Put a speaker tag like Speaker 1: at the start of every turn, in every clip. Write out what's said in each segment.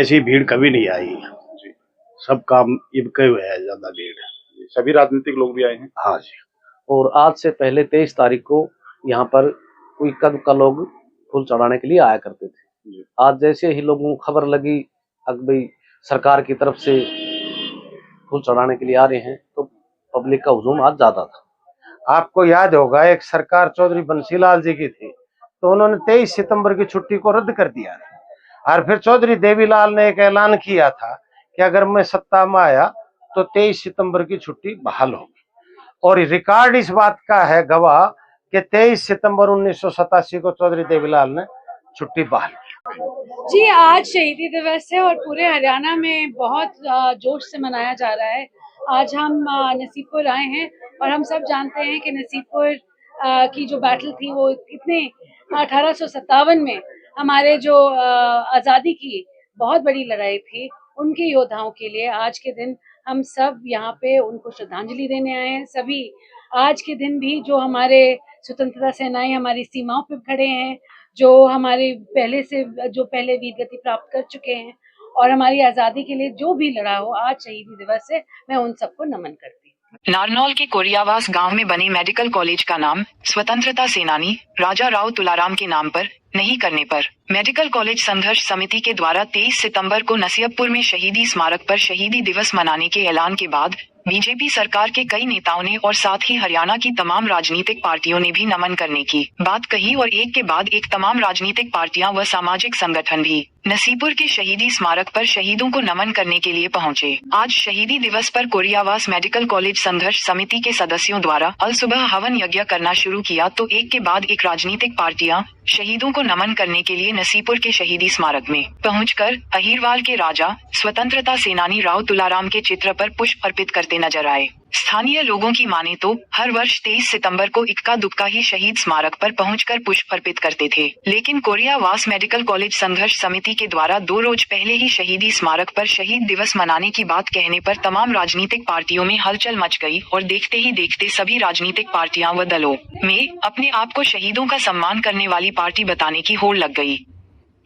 Speaker 1: ऐसी भीड़ कभी नहीं आई।
Speaker 2: जी।
Speaker 1: सब काम इबके हुए है, ज्यादा भीड़।
Speaker 2: सभी राजनीतिक लोग भी आए हैं।
Speaker 1: हाँ जी।
Speaker 3: और आज से पहले 23 तारीख को यहाँ पर कोई कद का लोग फूल चढ़ाने के लिए आया करते थे। आज जैसे ही लोगों को खबर लगी अब भाई सरकार की तरफ से फूल चढ़ाने के लिए आ रहे हैं, तो पब्लिक का हुजूम आज ज्यादा था।
Speaker 4: आपको याद होगा एक सरकार चौधरी बंसीलाल जी की थी, तो उन्होंने 23 सितंबर की छुट्टी को रद्द कर दिया था। और फिर चौधरी देवीलाल ने एक ऐलान किया था कि अगर मैं सत्ता में आया तो 23 सितंबर की छुट्टी बहाल होगी। और रिकॉर्ड इस बात का है गवाह कि 23 सितंबर 1987 को चौधरी देवीलाल ने छुट्टी बहाल की।
Speaker 5: जी, आज शहीदी दिवस है और पूरे हरियाणा में बहुत जोश से मनाया जा रहा है। आज हम नसीबपुर आए हैं और हम सब जानते हैं कि नसीबपुर की जो बैटल थी वो इतने 1857 में हमारे जो आज़ादी की बहुत बड़ी लड़ाई थी, उनके योद्धाओं के लिए आज के दिन हम सब यहाँ पे उनको श्रद्धांजलि देने आए हैं। सभी आज के दिन भी जो हमारे स्वतंत्रता सेनानी हमारी सीमाओं पे खड़े हैं, जो हमारे पहले वीर गति प्राप्त कर चुके हैं और हमारी आजादी के लिए जो भी लड़ा हो, आज शहीदी दिवस है, मैं उन सबको नमन करती हूँ।
Speaker 6: नारनौल के कोरियावास गांव में बने मेडिकल कॉलेज का नाम स्वतंत्रता सेनानी राजा राव तुलाराम के नाम पर नहीं करने पर मेडिकल कॉलेज संघर्ष समिति के द्वारा 23 सितंबर को नसीबपुर में शहीदी स्मारक पर शहीदी दिवस मनाने के ऐलान के बाद बीजेपी सरकार के कई नेताओं ने और साथ ही हरियाणा की तमाम राजनीतिक पार्टियों ने भी नमन करने की बात कही और एक के बाद एक तमाम राजनीतिक पार्टियां व सामाजिक संगठन भी नसीबपुर के शहीदी स्मारक पर शहीदों को नमन करने के लिए पहुंचे। आज शहीदी दिवस पर कोरियावास मेडिकल कॉलेज संघर्ष समिति के सदस्यों द्वारा अल सुबह हवन यज्ञ करना शुरू किया तो एक के बाद एक राजनीतिक पार्टियां शहीदों को नमन करने के लिए नसीबपुर के शहीदी स्मारक में पहुंचकर अहीरवाल के राजा स्वतंत्रता सेनानी राव तुलाराम के चित्र पर पुष्प अर्पित करते नजर आए। स्थानीय लोगों की माने तो हर वर्ष 23 सितंबर को इक्का दुक्का ही शहीद स्मारक पर पहुंचकर पुष्प अर्पित करते थे, लेकिन कोरियावास मेडिकल कॉलेज संघर्ष समिति के द्वारा 2 रोज पहले ही शहीदी स्मारक पर शहीद दिवस मनाने की बात कहने पर तमाम राजनीतिक पार्टियों में हलचल मच गई और देखते ही देखते सभी राजनीतिक पार्टियां व दलों में अपने आप को शहीदों का सम्मान करने वाली पार्टी बताने की होड़ लग गई।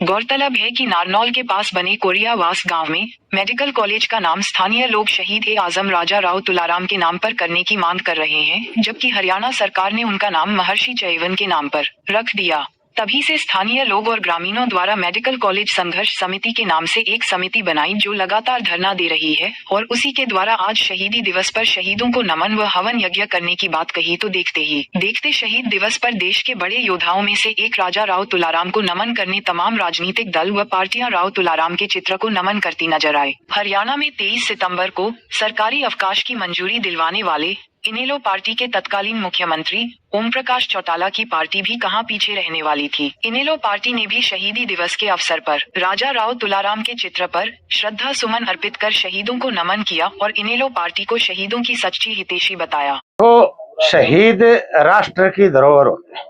Speaker 6: गौरतलब है कि नारनौल के पास बने कोरियावास गांव में मेडिकल कॉलेज का नाम स्थानीय लोग शहीद आजम राजा राव तुलाराम के नाम पर करने की मांग कर रहे हैं, जबकि हरियाणा सरकार ने उनका नाम महर्षि चैवन के नाम पर रख दिया। तभी से स्थानीय लोग और ग्रामीणों द्वारा मेडिकल कॉलेज संघर्ष समिति के नाम से एक समिति बनाई जो लगातार धरना दे रही है और उसी के द्वारा आज शहीदी दिवस पर शहीदों को नमन व हवन यज्ञ करने की बात कही तो देखते ही देखते शहीद दिवस पर देश के बड़े योद्धाओं में से एक राजा राव तुलाराम को नमन करने तमाम राजनीतिक दल व पार्टियां राव तुलाराम के चित्र को नमन करती नजर आए। हरियाणा में 23 सितंबर को सरकारी अवकाश की मंजूरी दिलवाने वाले इनेलो पार्टी के तत्कालीन मुख्यमंत्री ओम प्रकाश चौटाला की पार्टी भी कहां पीछे रहने वाली थी। इनेलो पार्टी ने भी शहीदी दिवस के अवसर पर राजा राव तुलाराम के चित्र पर श्रद्धा सुमन अर्पित कर शहीदों को नमन किया और इनेलो पार्टी को शहीदों की सच्ची हितैषी बताया।
Speaker 4: तो शहीद राष्ट्र की धरोहर होते हैं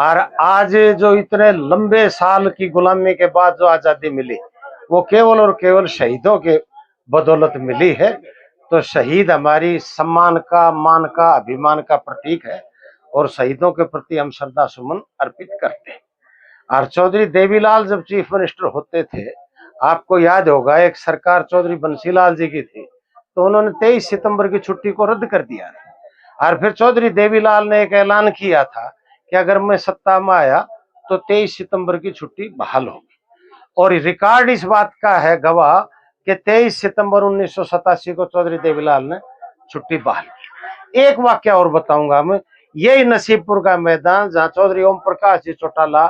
Speaker 4: और आज जो इतने लंबे साल की गुलामी के बाद जो आजादी मिली वो केवल और केवल शहीदों के बदौलत मिली है। तो शहीद हमारी सम्मान का, मान का, अभिमान का प्रतीक है और शहीदों के प्रति हम श्रद्धा सुमन अर्पित करते हैं। और चौधरी देवीलाल जब चीफ मिनिस्टर होते थे, आपको याद होगा एक सरकार चौधरी बंसीलाल जी की थी, तो उन्होंने 23 सितंबर की छुट्टी को रद्द कर दिया था। और फिर चौधरी देवीलाल ने एक ऐलान किया था कि अगर मैं सत्ता में आया तो 23 सितंबर की छुट्टी बहाल होगी। और रिकॉर्ड इस बात का है गवाह कि 23 सितंबर 1987 को चौधरी देवीलाल ने छुट्टी बहाल की। एक वाक्य और बताऊंगा मैं, यही नसीबपुर का मैदान जहां चौधरी ओम प्रकाश जी चौटाला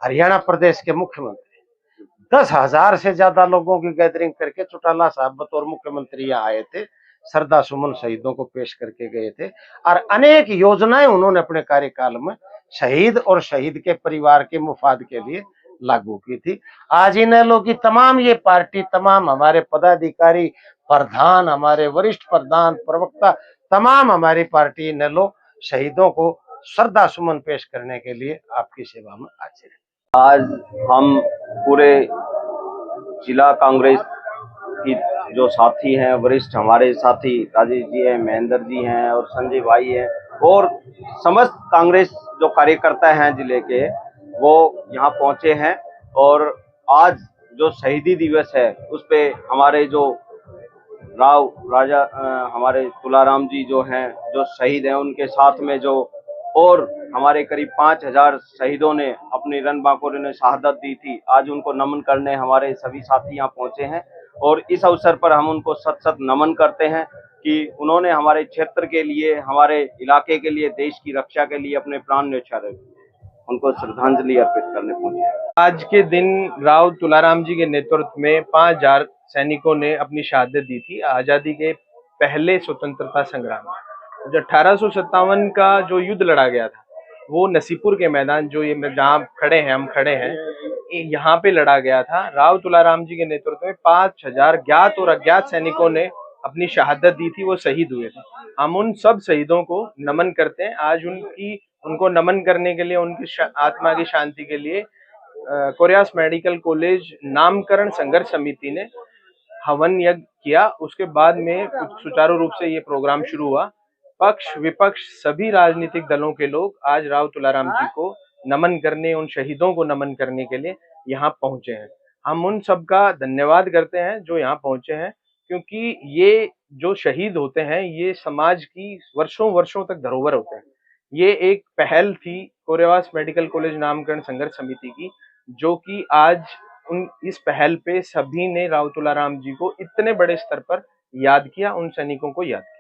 Speaker 4: हरियाणा प्रदेश के मुख्यमंत्री 10,000 से ज्यादा लोगों की गैदरिंग करके चौटाला साहब बतौर मुख्यमंत्री यहाँ आए थे, श्रद्धा सुमन शहीदों को पेश करके गए थे और अनेक योजनाएं उन्होंने अपने कार्यकाल में शहीद और शहीद के परिवार के मुफाद के लिए लागू की थी। आज इनेलो की तमाम ये पार्टी, तमाम हमारे पदाधिकारी, प्रधान, हमारे वरिष्ठ प्रधान, प्रवक्ता, तमाम हमारी पार्टी इनेलो शहीदों को श्रद्धा सुमन पेश करने के लिए आपकी सेवा में हाजिर है।
Speaker 7: आज हम पूरे जिला कांग्रेस की जो साथी हैं, वरिष्ठ हमारे साथी राजेश जी हैं, महेंद्र जी हैं और संजय भाई हैं और समस्त कांग्रेस जो कार्यकर्ता हैं जिले के, वो यहाँ पहुंचे हैं। और आज जो शहीदी दिवस है उस पे हमारे जो राजा हमारे तुलाराम जी जो हैं, जो शहीद हैं, उनके साथ में जो और हमारे करीब 5,000 शहीदों ने अपनी रण बांकुर ने शहादत दी थी, आज उनको नमन करने हमारे सभी साथी यहाँ पहुंचे हैं। और इस अवसर पर हम उनको सत सत नमन करते हैं कि उन्होंने हमारे क्षेत्र के लिए, हमारे इलाके के लिए, देश की रक्षा के लिए अपने प्राण न्यौछावर किए। उनको श्रद्धांजलि अर्पित करने पहुंचे।
Speaker 2: आज के दिन राव तुलाराम जी के नेतृत्व में 5,000 सैनिकों ने अपनी शहादत दी थी आजादी के पहले स्वतंत्रता संग्राम में। जो 1857 का जो युद्ध लड़ा गया था वो नसीपुर के मैदान, जो ये जहाँ खड़े हैं, हम खड़े हैं, यहाँ पे लड़ा गया था। राव तुलाराम जी के नेतृत्व में 5,000 ज्ञात और अज्ञात सैनिकों ने अपनी शहादत दी थी, वो शहीद हुए थे। हम उन सब शहीदों को नमन करते हैं। आज उनको नमन करने के लिए, उनकी आत्मा की शांति के लिए कोरियास मेडिकल कॉलेज नामकरण संघर्ष समिति ने हवन यज्ञ किया। उसके बाद में सुचारू रूप से ये प्रोग्राम शुरू हुआ। पक्ष विपक्ष सभी राजनीतिक दलों के लोग आज राव तुलाराम जी को नमन करने, उन शहीदों को नमन करने के लिए यहाँ पहुंचे हैं। हम उन सब का धन्यवाद करते हैं जो यहाँ पहुंचे हैं, क्योंकि ये जो शहीद होते हैं ये समाज की वर्षों वर्षों तक धरोहर होते हैं। ये एक पहल थी कोरियास मेडिकल कॉलेज नामकरण संघर्ष समिति की, जो कि आज इस पहल पे सभी ने राव तुलाराम जी को इतने बड़े स्तर पर याद किया, उन सैनिकों को याद किया।